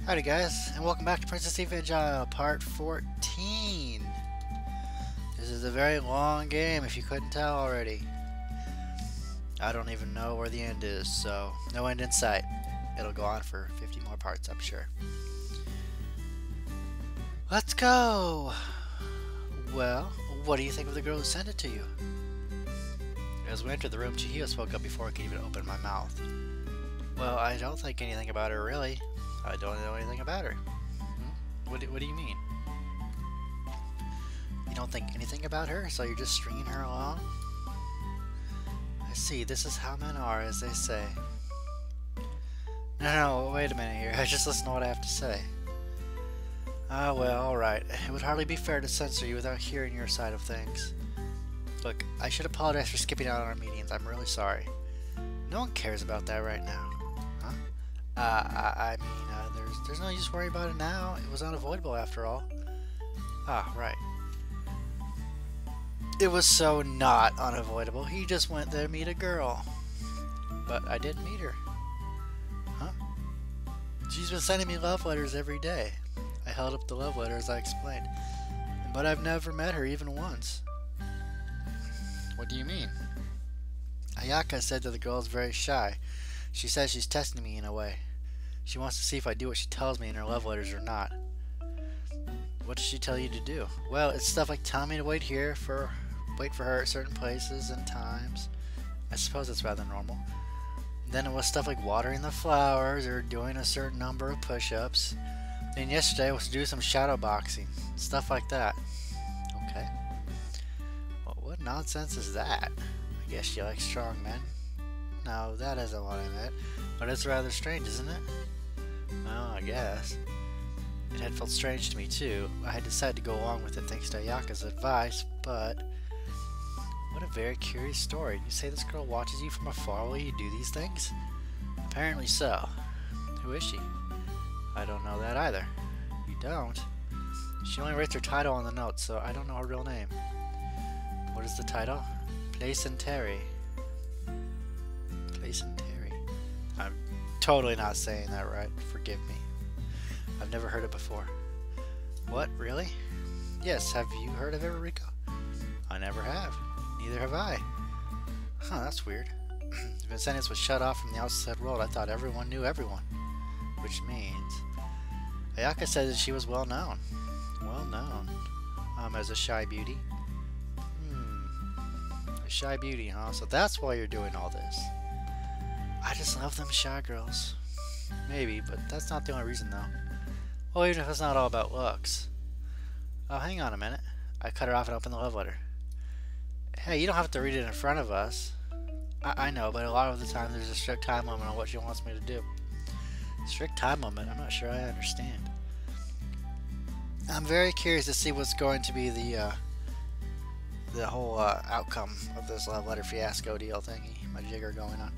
Howdy guys, and welcome back to Princess Evangile Part 14. This is a very long game if you couldn't tell already. I don't even know where the end is, so no end in sight. It'll go on for 50 more parts, I'm sure. Let's go! Well, what do you think of the girl who sent it to you? As we entered the room, Chihio spoke up before I could even open my mouth. Well, I don't think anything about her, really. I don't know anything about her. What do you mean? You don't think anything about her, so you're just stringing her along? I see, this is how men are, as they say. No, wait a minute here. I just listen to what I have to say. Ah, well, alright. It would hardly be fair to censor you without hearing your side of things. Look, I should apologize for skipping out on our meetings. I'm really sorry. No one cares about that right now. Huh? I mean, there's no use worrying about it now. It was unavoidable after all. Ah, right. It was so not unavoidable. He just went there to meet a girl. But I didn't meet her. Huh? She's been sending me love letters every day. I held up the love letter as I explained. But I've never met her even once. What do you mean? Ayaka said that the girl is very shy. She says she's testing me in a way. She wants to see if I do what she tells me in her love letters or not. What does she tell you to do? Well, it's stuff like telling me to wait for her at certain places and times. I suppose it's rather normal. Then it was stuff like watering the flowers or doing a certain number of push-ups. And yesterday was to do some shadow boxing. Stuff like that. Okay. Well, what nonsense is that? I guess she likes strong men. No, that isn't what I meant. But it's rather strange, isn't it? Well, I guess. It had felt strange to me, too. I had decided to go along with it thanks to Ayaka's advice, but... What a very curious story. You say this girl watches you from afar while you do these things? Apparently so. Who is she? I don't know that either. You don't? She only writes her title on the notes, so I don't know her real name. What is the title? Place and Terry. Place and Terry. I'm totally not saying that right. Forgive me. I've never heard it before. What? Really? Yes, have you heard of it, Rico? I never have. Neither have I. Huh, that's weird. If Vincentius was shut off from the outside world, I thought everyone knew everyone. Which means... Ayaka said that she was well known. Well known? As a shy beauty? A shy beauty, huh? So that's why you're doing all this. I just love them shy girls. Maybe, but that's not the only reason, though. Well, even if it's not all about looks. Oh, hang on a minute. I cut her off and opened the love letter. Hey, you don't have to read it in front of us. I know, but a lot of the time there's a strict time limit on what she wants me to do. Strict time limit? I'm not sure I understand. I'm very curious to see what's going to be the whole outcome of this love letter fiasco deal thingy. My jigger going on.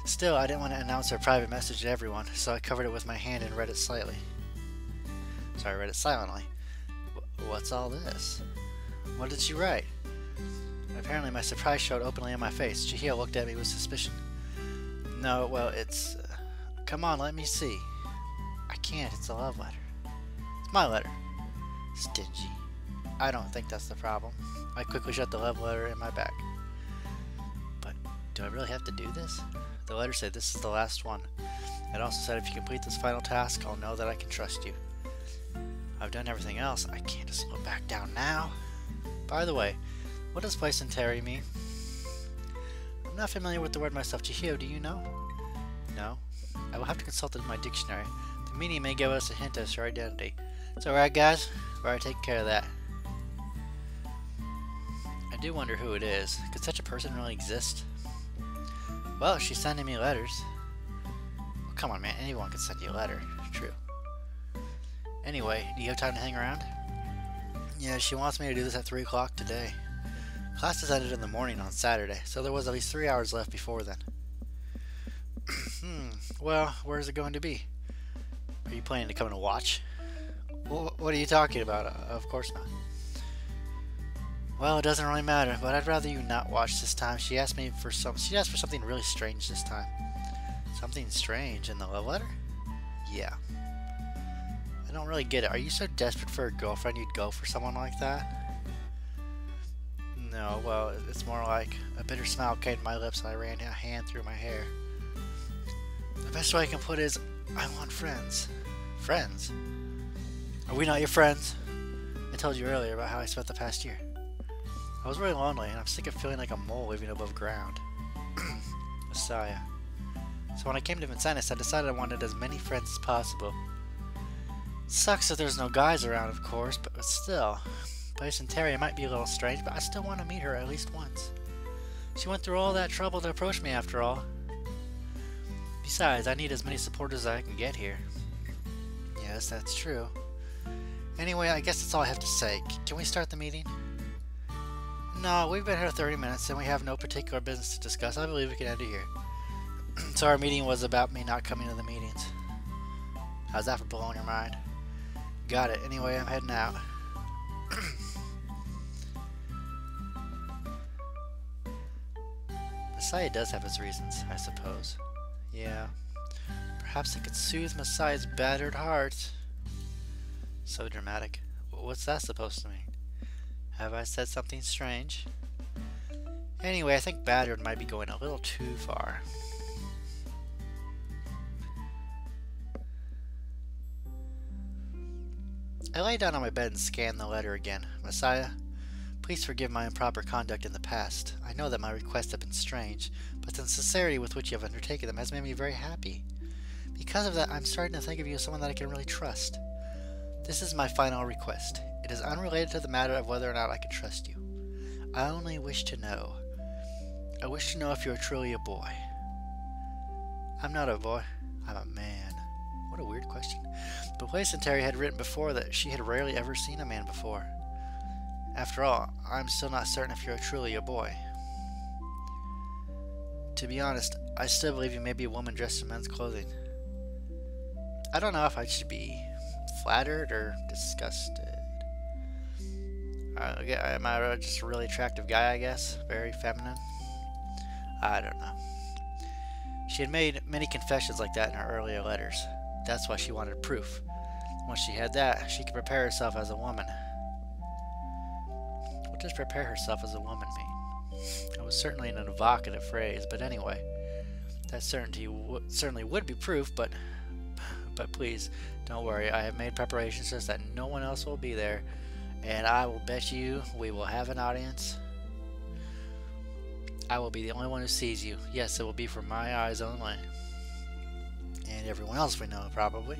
Still, I didn't want to announce her private message to everyone, so I covered it with my hand and read it slightly. Sorry, read it silently. What's all this? What did she write? Apparently my surprise showed openly on my face. Chihio looked at me with suspicion. No, well, it's... come on, let me see. I can't, it's a love letter. It's my letter. Stingy. I don't think that's the problem. I quickly shut the love letter in my bag. But do I really have to do this? The letter said this is the last one. It also said if you complete this final task, I'll know that I can trust you. I've done everything else. I can't just slow back down now. By the way, what does place and Terry mean? I'm not familiar with the word myself. Chihio, do you know? No. I will have to consult it in my dictionary. The meaning may give us a hint as to our identity. It's alright, guys. We're already taking care of that. I do wonder who it is. Could such a person really exist? Well, she's sending me letters. Well, come on, man. Anyone can send you a letter. True. Anyway, do you have time to hang around? Yeah, she wants me to do this at 3 o'clock today. Classes ended in the morning on Saturday, so there was at least 3 hours left before then. Well, where is it going to be? Are you planning to come and watch? What are you talking about? Of course not. Well, it doesn't really matter, but I'd rather you not watch this time. She asked for something really strange this time. Something strange in the love letter? Yeah. I don't really get it. Are you so desperate for a girlfriend you'd go for someone like that? No, well, it's more like a bitter smile came to my lips and I ran a hand through my hair. The best way I can put it is, I want friends. Friends? Are we not your friends? I told you earlier about how I spent the past year. I was really lonely, and I'm sick of feeling like a mole living above ground. Messiah. So when I came to Vincennes, I decided I wanted as many friends as possible. Sucks that there's no guys around, of course, but still. Placing Terry might be a little strange, but I still want to meet her at least once. She went through all that trouble to approach me after all. Besides, I need as many supporters as I can get here. Yes, that's true. Anyway, I guess that's all I have to say. Can we start the meeting? No, we've been here 30 minutes and we have no particular business to discuss. I believe we can end it here. So our meeting was about me not coming to the meetings. How's that for blowing your mind? Got it. Anyway, I'm heading out. Messiah does have his reasons, I suppose. Yeah. Perhaps I could soothe Messiah's battered heart. So dramatic. What's that supposed to mean? Have I said something strange? Anyway, I think battered might be going a little too far. I lay down on my bed and scanned the letter again. Messiah, please forgive my improper conduct in the past. I know that my requests have been strange, but the sincerity with which you have undertaken them has made me very happy. Because of that, I'm starting to think of you as someone that I can really trust. This is my final request. It is unrelated to the matter of whether or not I can trust you. I only wish to know. I wish to know if you are truly a boy. I'm not a boy. I'm a man. What a weird question. But Place and Terry had written before that she had rarely ever seen a man before. After all, I'm still not certain if you're truly a boy. To be honest, I still believe you may be a woman dressed in men's clothing. I don't know if I should be flattered or disgusted. Am I just a really attractive guy, I guess? Very feminine? I don't know. She had made many confessions like that in her earlier letters. That's why she wanted proof. Once she had that, she could prepare herself as a woman. What does prepare herself as a woman mean? It was certainly an evocative phrase, but anyway. That certainly would be proof, but please, don't worry. I have made preparations so that no one else will be there. And I will bet you we will have an audience. I will be the only one who sees you. Yes, it will be for my eyes only. And everyone else we know, probably.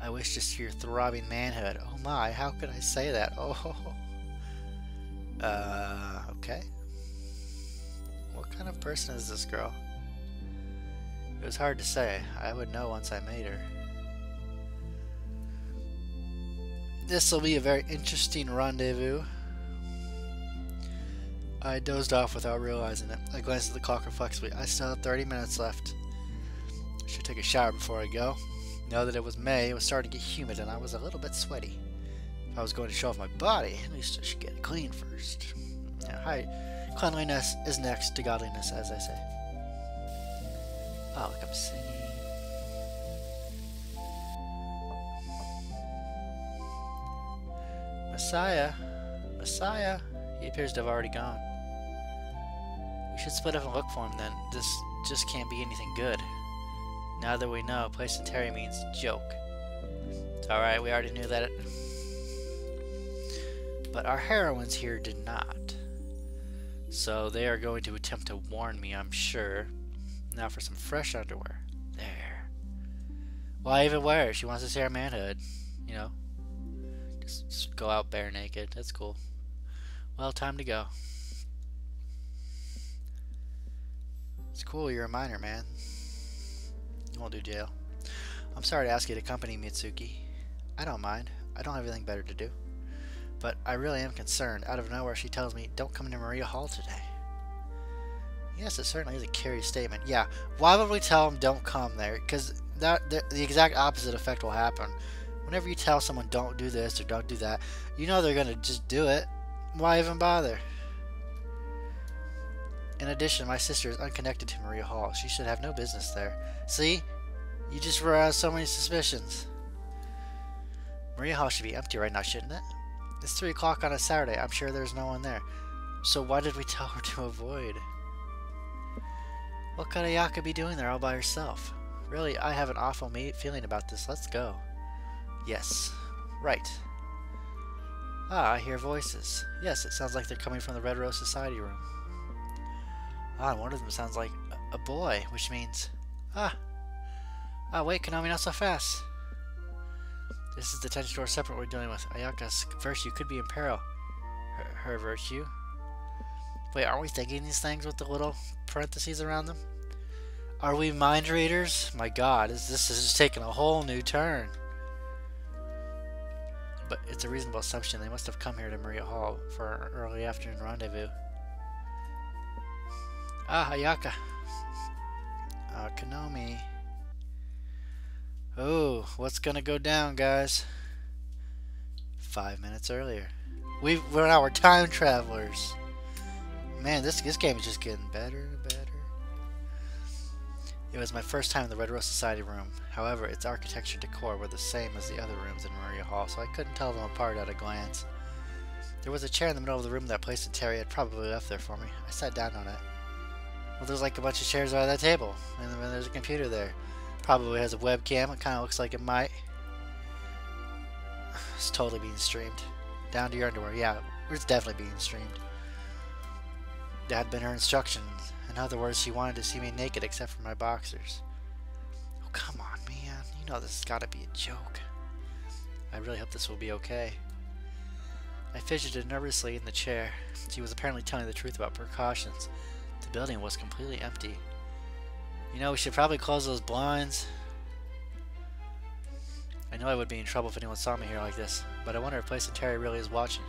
I wish to see your throbbing manhood. Oh my, how could I say that? Oh. Okay. What kind of person is this girl? It was hard to say. I would know once I made her. This will be a very interesting rendezvous. I dozed off without realizing it. I glanced at the clock reflexively. I still had 30 minutes left. I should take a shower before I go. Now that it was May, it was starting to get humid and I was a little bit sweaty. If I was going to show off my body, at least I should get clean first. Yeah, cleanliness is next to godliness, as I say. Oh, look, I'm singing. Messiah, he appears to have already gone. We should split up and look for him then. This just can't be anything good. Now that we know, Place and Terry means joke. It's alright, we already knew that. But our heroines here did not. So they are going to attempt to warn me, I'm sure. Now for some fresh underwear. There. Why even wear it? She wants to see our manhood. You know. Just go out bare naked. That's cool. Well, time to go. It's cool, you're a minor, man. You won't do jail. I'm sorry to ask you to accompany me, Mitsuki. I don't mind. I don't have anything better to do. But I really am concerned. Out of nowhere, she tells me, don't come to Maria Hall today. Yes, it certainly is a curious statement. Yeah, why would we tell them don't come there? Because the exact opposite effect will happen. Whenever you tell someone don't do this or don't do that, you know they're going to just do it. Why even bother? In addition, my sister is unconnected to Maria Hall. She should have no business there. See? You just aroused so many suspicions. Maria Hall should be empty right now, shouldn't it? It's 3 o'clock on a Saturday. I'm sure there's no one there. So why did we tell her to avoid? What could Ayaka be doing there all by herself? Really, I have an awful feeling about this. Let's go. Yes. Right. Ah, I hear voices. Yes, it sounds like they're coming from the Red Rose Society room. Ah, one of them sounds like a boy, which means... Ah, wait, Konami, not so fast. This is the detention door separate we're dealing with. Ayaka's virtue could be in peril. Her virtue? Wait, aren't we thinking these things with the little parentheses around them? Are we mind readers? My god, this is just taking a whole new turn. But it's a reasonable assumption they must have come here to Maria Hall for an early afternoon rendezvous. Ah, Ayaka. Konami. Oh, what's gonna go down, guys? 5 minutes earlier. We're our time travelers. Man, this game is just getting better and better. It was my first time in the Red Rose Society room. However, its architecture and decor were the same as the other rooms in Maria Hall, so I couldn't tell them apart at a glance. There was a chair in the middle of the room that Place and Terry had probably left there for me. I sat down on it. Well, there's like a bunch of chairs by that table, and then there's a computer there. Probably has a webcam. It kind of looks like it might. It's totally being streamed. Down to your underwear. Yeah, it's definitely being streamed. That had been her instructions. In other words, she wanted to see me naked except for my boxers. Oh, come on, man. You know this has got to be a joke. I really hope this will be okay. I fidgeted nervously in the chair. She was apparently telling the truth about precautions. The building was completely empty. You know, we should probably close those blinds. I know I would be in trouble if anyone saw me here like this, but I wonder if Place and Terry really is watching.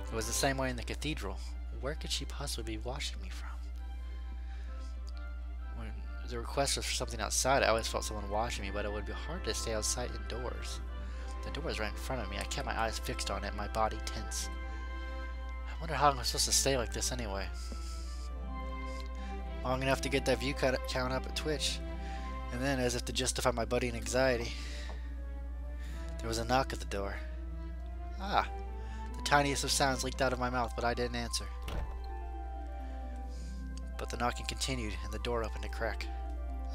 It was the same way in the cathedral. Where could she possibly be watching me from? When the request was for something outside, I always felt someone watching me, but it would be hard to stay outside indoors. The door was right in front of me. I kept my eyes fixed on it, my body tense. I wonder how long I'm supposed to stay like this anyway. Long enough to get that view count up at Twitch, and then, as if to justify my budding anxiety, there was a knock at the door. Ah, the tiniest of sounds leaked out of my mouth, but I didn't answer. But the knocking continued, and the door opened a crack.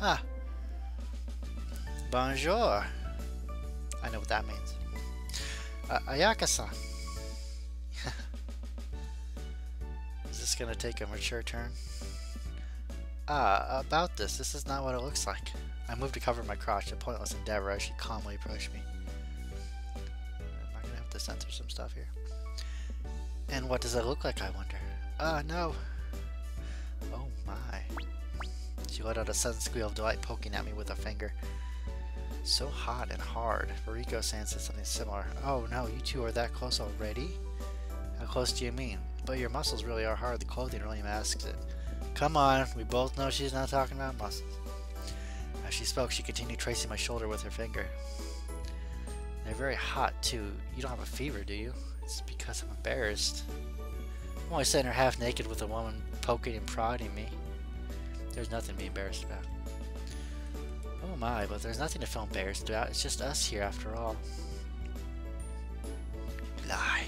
Ah, bonjour. I know what that means. Ayaka-san. Is this gonna take a mature turn? About this. This is not what it looks like. I moved to cover my crotch, a pointless endeavor as she calmly approached me. Am I gonna have to censor some stuff here? And what does it look like, I wonder? No. Oh my. She let out a sudden squeal of delight, poking at me with a finger. So hot and hard. Ruriko-san said something similar. Oh no, you two are that close already? How close do you mean? But your muscles really are hard. The clothing really masks it. Come on, we both know she's not talking about muscles. As she spoke, she continued tracing my shoulder with her finger. They're very hot, too. You don't have a fever, do you? It's because I'm embarrassed. I'm only sitting here half naked with a woman poking and prodding me. There's nothing to be embarrassed about. Oh my, but there's nothing to feel embarrassed about. It's just us here, after all. Lie.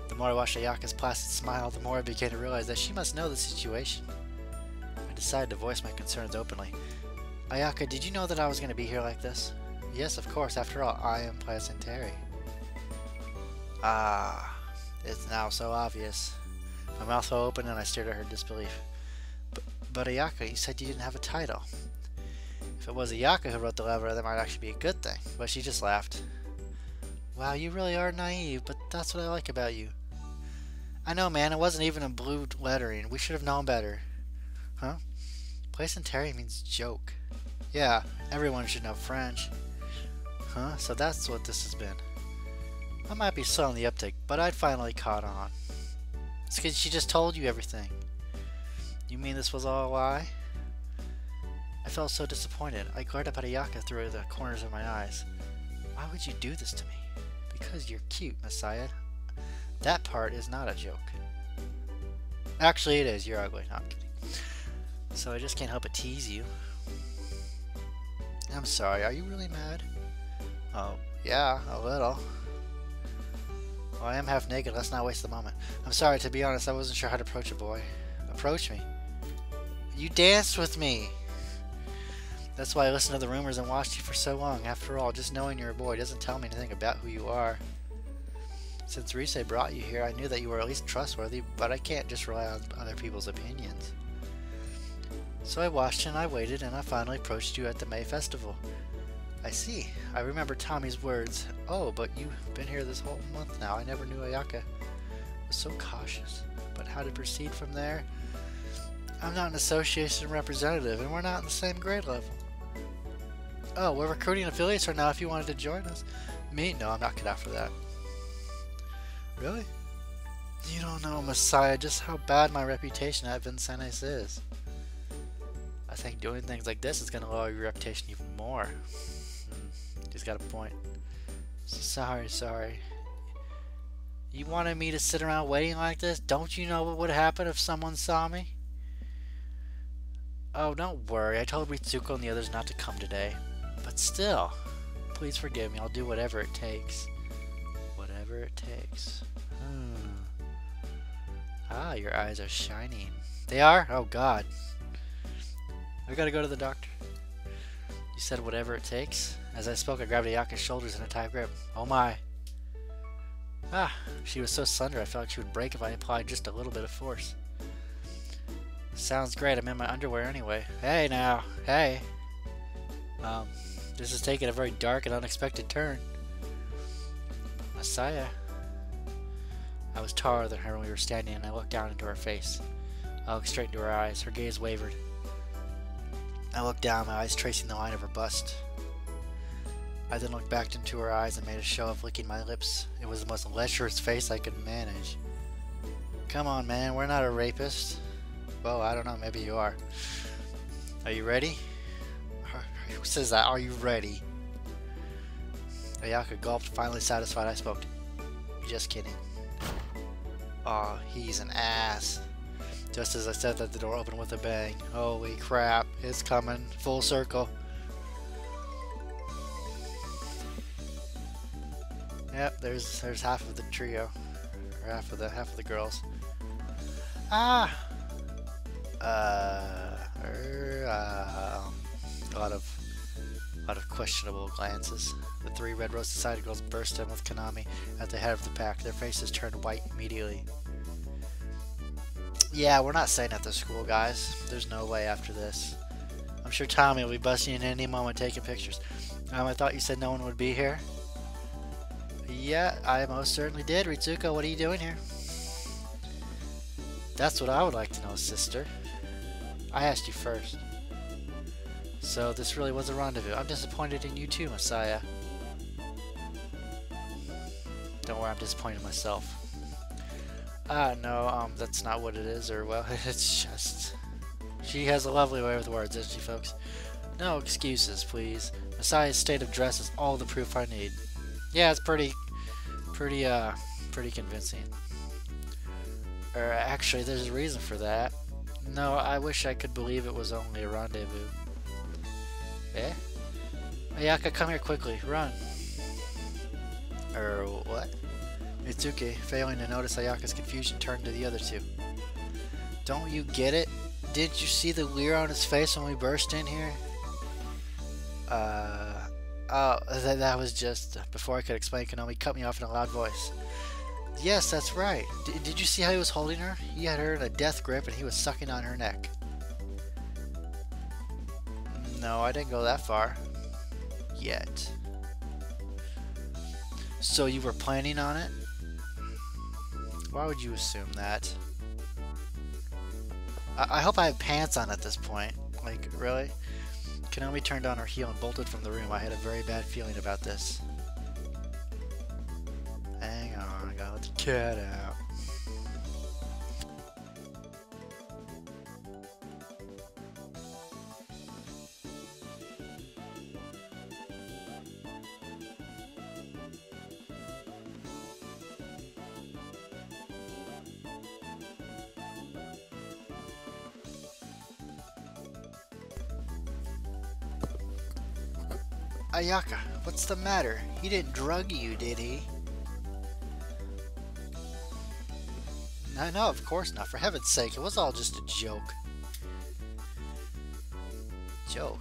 The more I watched Ayaka's placid smile, the more I began to realize that she must know the situation. I decided to voice my concerns openly. Ayaka, did you know that I was going to be here like this? Yes, of course. After all, I am Place and Terry. Ah, it's now so obvious. My mouth fell open and I stared at her in disbelief. But Ayaka, you said you didn't have a title. If it was Ayaka who wrote the letter, that might actually be a good thing. But she just laughed. Wow, you really are naive, but that's what I like about you. I know, man, it wasn't even in blue lettering. We should have known better. Huh? Place and Terry means joke. Yeah, everyone should know French. Huh? So that's what this has been. I might be slow on the uptake, but I'd finally caught on. It's because she just told you everything. You mean this was all a lie? I felt so disappointed. I glared up at Ayaka through the corners of my eyes. Why would you do this to me? Because you're cute, Messiah. That part is not a joke. Actually, it is. You're ugly. No, I'm kidding. So I just can't help but tease you. I'm sorry. Are you really mad? Oh, Yeah, a little. Well, I am half naked. Let's not waste the moment. I'm sorry, to be honest, I wasn't sure how to approach a boy. Approach me? You danced with me! That's why I listened to the rumors and watched you for so long. After all, just knowing you're a boy doesn't tell me anything about who you are. Since Rise brought you here, I knew that you were at least trustworthy, but I can't just rely on other people's opinions. So I watched and I waited, and I finally approached you at the May Festival. I see. I remember Tommy's words. Oh, but you've been here this whole month now. I never knew Ayaka was so cautious. But how to proceed from there? I'm not an association representative, and we're not in the same grade level. Oh, we're recruiting affiliates right now if you wanted to join us. Me? No, I'm not cut out for that. Really? You don't know, Messiah, just how bad my reputation at Vincennes is. I think doing things like this is going to lower your reputation even more. He's got a point. Sorry. You wanted me to sit around waiting like this? Don't you know what would happen if someone saw me? Oh, don't worry. I told Ritsuko and the others not to come today. But still, please forgive me. I'll do whatever it takes. Whatever it takes. Ah, your eyes are shining. They are? Oh, God. I gotta go to the doctor. You said whatever it takes? As I spoke, I grabbed Ayaka's shoulders in a tight grip. Oh my. Ah, she was so slender I felt like she would break if I applied just a little bit of force. Sounds great, I'm in my underwear anyway. Hey now, hey. This is taking a very dark and unexpected turn. Messiah. I was taller than her when we were standing, and I looked down into her face. I looked straight into her eyes. Her gaze wavered. I looked down, my eyes tracing the line of her bust. I then looked back into her eyes and made a show of licking my lips. It was the most lecherous face I could manage. Come on, man, we're not a rapist. Well, I don't know, maybe you are. Are you ready? Who says that? Are you ready? Ayaka gulped, finally satisfied. I spoke. Just kidding. Aw, he's an ass. Just as I said that, the door opened with a bang. Holy crap, it's coming. Full circle. Yep, there's half of the trio. Or half of the girls. Ah! A lot of questionable glances. The three Red Rose Society girls burst in with Konami at the head of the pack. Their faces turned white immediately. Yeah, we're not staying at the school, guys. There's no way after this. I'm sure Tommy will be busting in any moment taking pictures. I thought you said no one would be here. Yeah, I most certainly did. Ritsuko, what are you doing here? That's what I would like to know, sister. I asked you first. So this really was a rendezvous. I'm disappointed in you too, Messiah. Don't worry, I'm disappointed in myself. No, that's not what it is, or well, it's just... She has a lovely way with words, doesn't she, folks? No excuses, please. Messiah's state of dress is all the proof I need. Yeah, it's pretty convincing. Actually, there's a reason for that. No, I wish I could believe it was only a rendezvous. Eh? Ayaka, come here quickly. Run. What? Mitsuki, failing to notice Ayaka's confusion, turned to the other two. Don't you get it? Did you see the leer on his face when we burst in here? Oh, that was just... Before I could explain, Konami cut me off in a loud voice. Yes, that's right. Did you see how he was holding her? He had her in a death grip and he was sucking on her neck. No, I didn't go that far. Yet. So you were planning on it? Why would you assume that? I hope I have pants on at this point. Like, really? Konami turned on her heel and bolted from the room. I had a very bad feeling about this. Hang on, I gotta let the cat out. Ayaka, What's the matter? He didn't drug you, did he? No, of course not. For heaven's sake, it was all just a joke. Joke.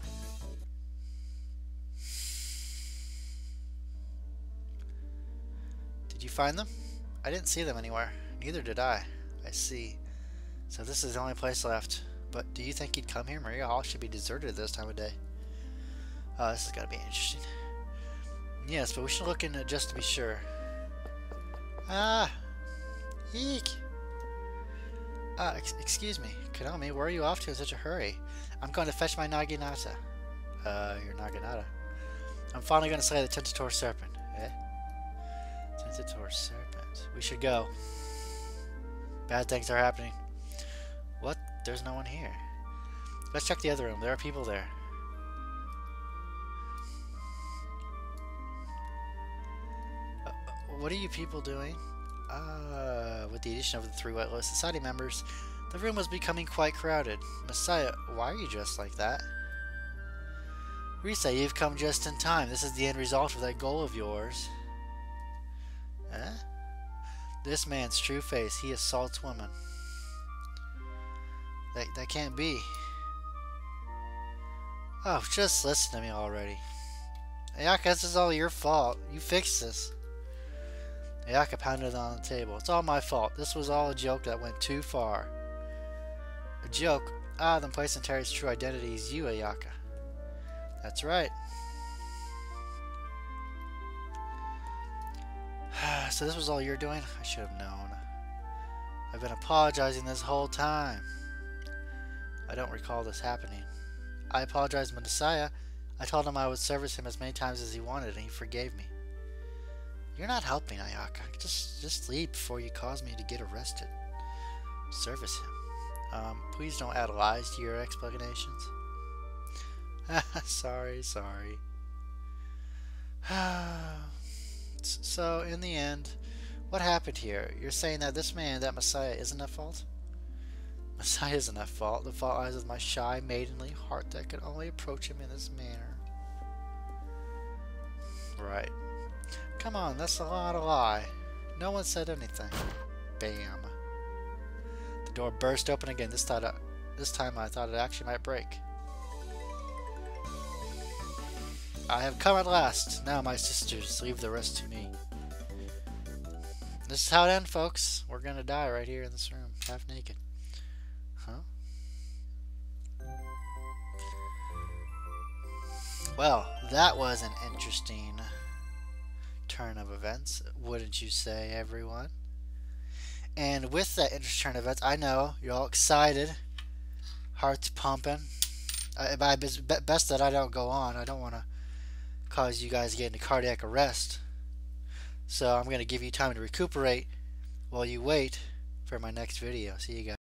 Did you find them? I didn't see them anywhere. Neither did I. I see. So this is the only place left. But do you think he'd come here? Maria Hall should be deserted at this time of day. This is gonna be interesting. Yes, but we should look in it just to be sure. Ah! Eek! Excuse me. Konami, where are you off to in such a hurry? I'm going to fetch my Naginata. Your Naginata? I'm finally going to slay the Tentator Serpent. Eh? Tentator Serpent. We should go. Bad things are happening. What? There's no one here. Let's check the other room. There are people there. What are you people doing? With the addition of the 3 White Lotus Society members, the room was becoming quite crowded. Messiah, why are you dressed like that? Risa, you've come just in time. This is the end result of that goal of yours. Eh? This man's true face. He assaults women. That can't be. Oh, just listen to me already. Ayaka, this is all your fault. You fixed this. Ayaka pounded on the table. It's all my fault. This was all a joke that went too far. A joke? Ah, then placing Terry's true identity is you, Ayaka. That's right. So this was all you're doing? I should have known. I've been apologizing this whole time. I don't recall this happening. I apologized to Messiah. I told him I would service him as many times as he wanted, and he forgave me. You're not helping, Ayaka. Just leave before you cause me to get arrested. Service him. Please don't add lies to your explanations. Sorry. So, in the end, what happened here? You're saying that this man, that Messiah, isn't at fault? Messiah isn't at fault. The fault lies with my shy, maidenly heart that could only approach him in this manner. Right. Come on, that's a lot of lie. No one said anything. Bam. The door burst open again. This time I thought it actually might break. I have come at last. Now, my sisters, leave the rest to me. This is how it ends, folks. We're gonna die right here in this room, half naked. Huh? Well, that was an interesting turn of events, wouldn't you say, everyone? And with that interesting turn of events, I know you're all excited, hearts pumping. Best that I don't go on. I don't want to cause you guys to get into cardiac arrest. So I'm going to give you time to recuperate while you wait for my next video. See you guys.